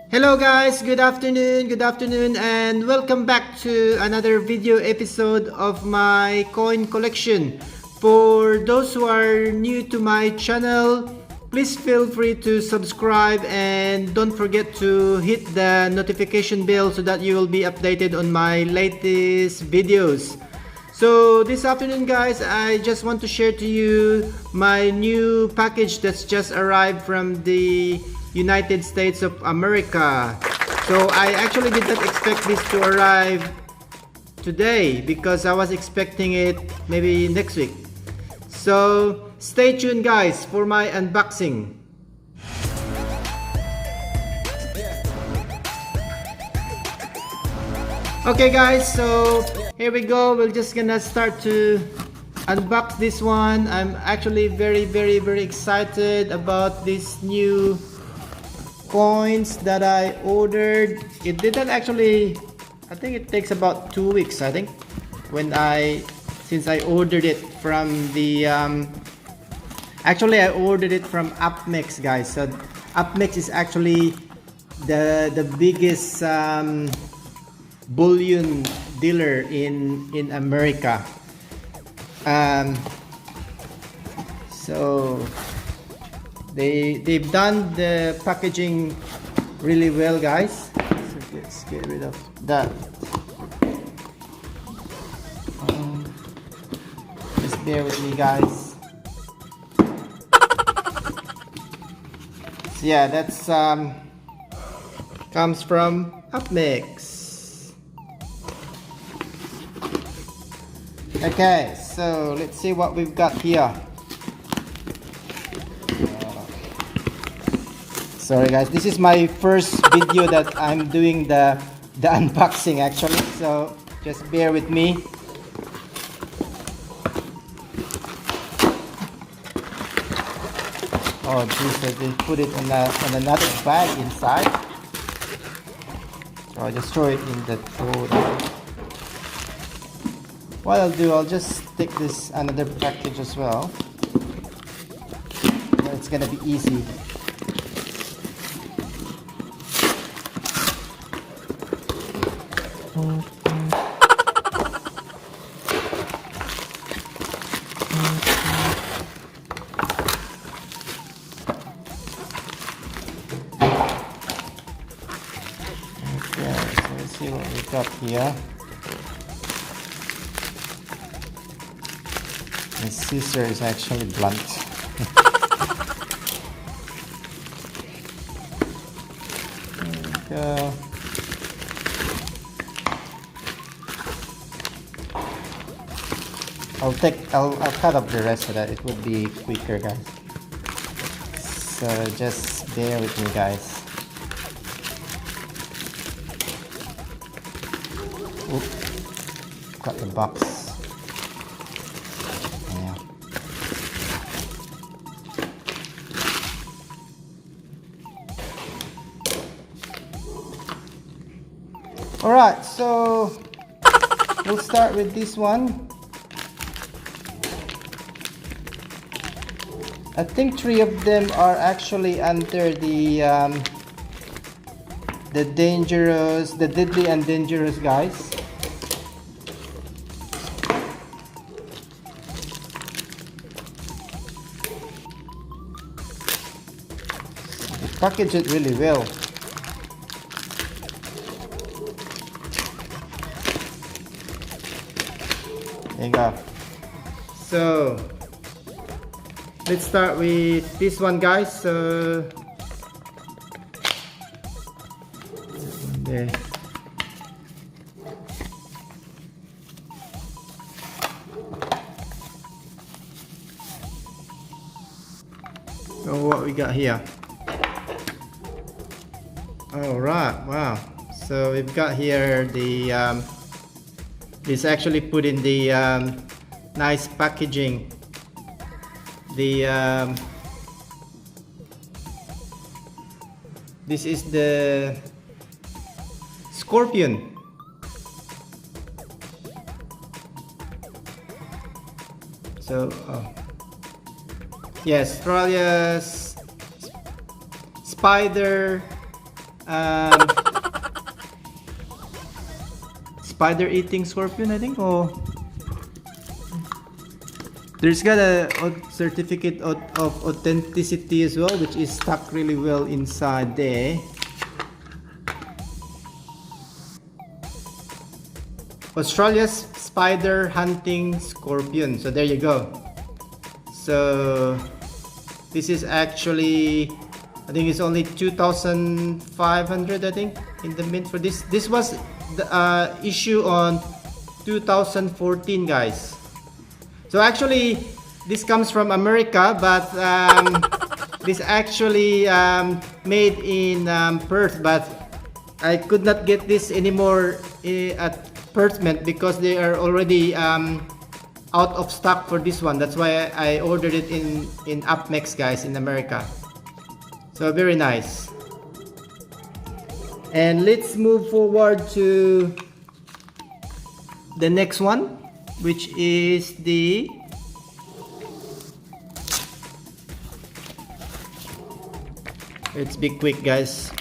Hello guys, good afternoon and welcome back to another video episode of my coin collection. For those who are new to my channel, please feel free to subscribe and don't forget to hit the notification bell so that you will be updated on my latest videos. So this afternoon guys, I just want to share to you my new package that's just arrived from the United States of America. So I actually did not expect this to arrive today because I was expecting it maybe next week. So stay tuned guys for my unboxing. Okay guys, so here we go. We're just gonna start to unbox this one. I'm actually very excited about this new coins that I ordered. It didn't actually, I think it takes about 2 weeks, I think, since I ordered it from the actually I ordered it from Apmex guys. So Apmex is actually the biggest bullion dealer in America. So they've done the packaging really well guys. So let's get rid of that. Just bear with me guys. So yeah, that's comes from Apmex. Okay, so let's see what we've got here. Sorry guys, this is my first video that I'm doing the unboxing actually, so just bear with me. Oh geez, they put it on another bag inside. So I'll just throw it in the drawer. What I'll do, I'll just stick this another package as well. It's gonna be easy. Okay, so let's see what we got here. The scissor is actually blunt. There we go. I'll cut up the rest so that it would be quicker guys. So just bear with me guys. Oop, cut the box. Alright, so we'll start with this one. I think 3 of them are actually under the deadly and dangerous guys. They package it really well. There you go. So let's start with this one guys. So there. So what we got here? All right, wow. So we've got here the this actually put in the nice packaging. The this is the scorpion. So yeah, Australia's spider um, spider eating scorpion, I think. Oh, there's got a certificate of authenticity as well, which is stuck really well inside there. Australia's spider hunting scorpion. So there you go. So this is actually, I think it's only 2,500, I think, in the mint for this. This was the issue on 2014, guys. So actually, this comes from America, but this actually made in Perth, but I could not get this anymore at Perth Mint because they are already out of stock for this one. That's why I ordered it in Apmex, guys, in America. So very nice. And let's move forward to the next one, which is the let's be quick, guys.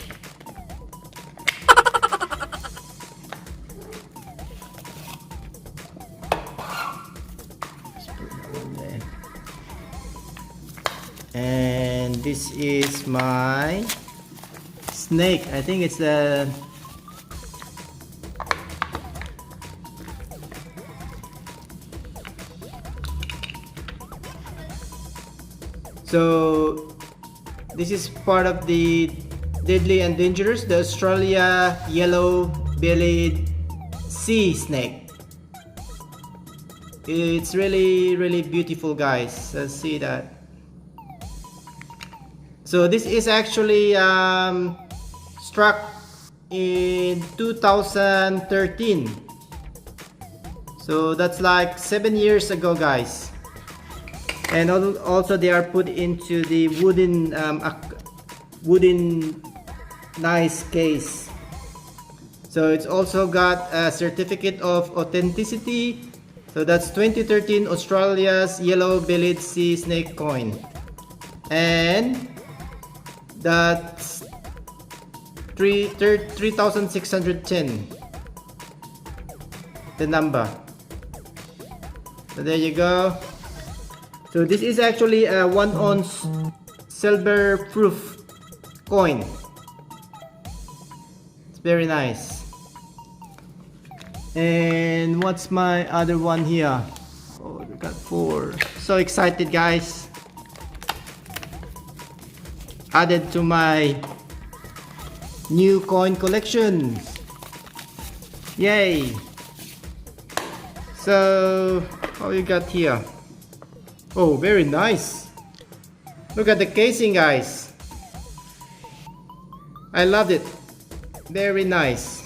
And this is my snake. I think it's the so this is part of the deadly and dangerous, the Australia yellow-bellied sea snake. It's really beautiful, guys. Let's see that. So this is actually struck in 2013. So that's like 7 years ago, guys. And also they are put into the wooden nice case. So it's also got a certificate of authenticity. So that's 2013 Australia's yellow-bellied sea snake coin. And that's 3,610, the number. So there you go. So this is actually a 1 ounce silver proof coin. It's very nice. And what's my other one here? Oh, we got 4. So excited, guys. Added to my new coin collection. Yay! So what we got here? Oh, very nice. Look at the casing, guys. I loved it. Very nice.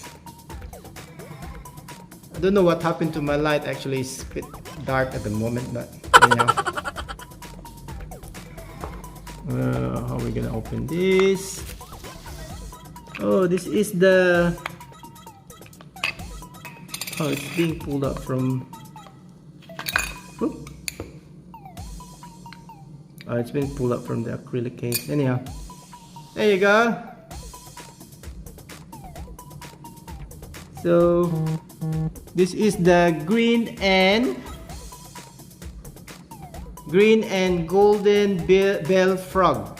I don't know what happened to my light. Actually, it's a bit dark at the moment, but anyhow. How are we gonna open this? Oh, this is the... Oh, it's being pulled up from... Whoop. Oh, it's been pulled up from the acrylic case. Anyhow, there you go. So this is the green and golden bell frog.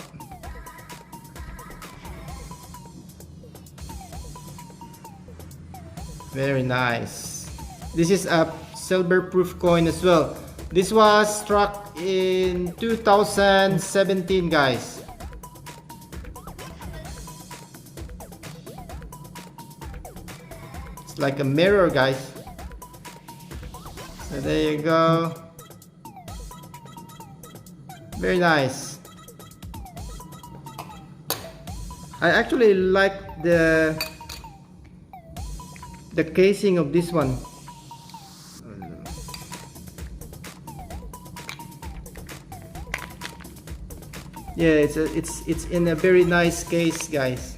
Very nice. This is a silver proof coin as well. This was struck in 2017, guys. It's like a mirror, guys. So there you go. Very nice. I actually like the casing of this one. Yeah, it's in a very nice case, guys.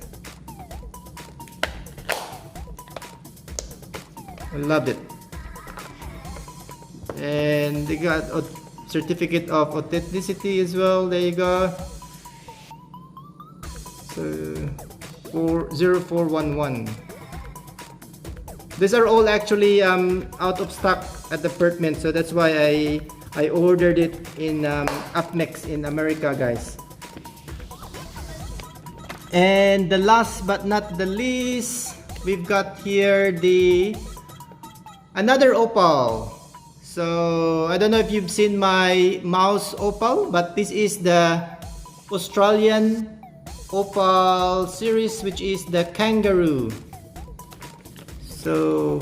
I love it. And they got a certificate of authenticity as well. There you go. So 0411. These are all actually out of stock at the apartment, so that's why I ordered it in Apmex in America, guys. And the last but not the least, we've got here another opal. So I don't know if you've seen my mouse opal, but this is the Australian opal series, which is the kangaroo. So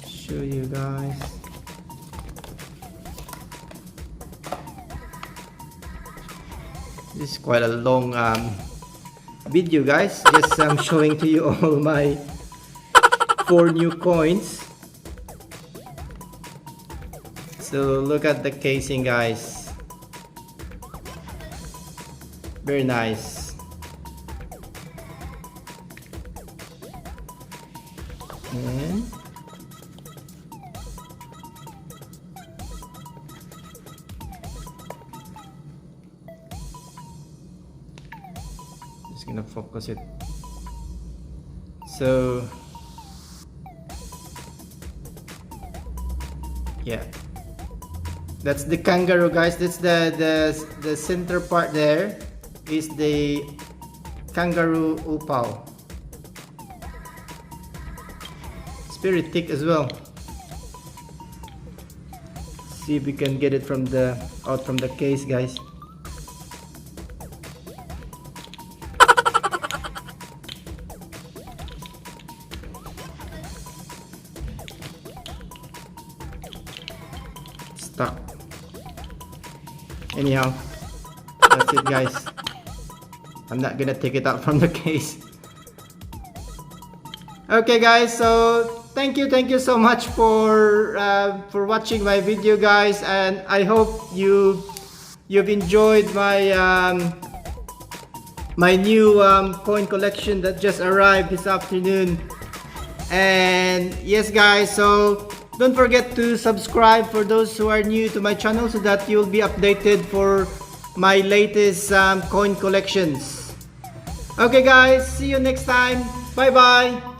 show you guys. This is quite a long video, guys. Just showing to you all my 4 new coins. So look at the casing, guys. Very nice. And just gonna focus it. So yeah, that's the kangaroo, guys. That's the center part there is the kangaroo opal. It's very thick as well. See if we can get it from out from the case, guys. Stuck. Anyhow, that's it, guys. I'm not gonna take it out from the case. Okay, guys, so thank you so much for watching my video, guys, and I hope you've enjoyed my my new coin collection that just arrived this afternoon. And yes, guys, so don't forget to subscribe for those who are new to my channel, so that you'll be updated for my latest coin collections. Okay, guys, see you next time. Bye bye.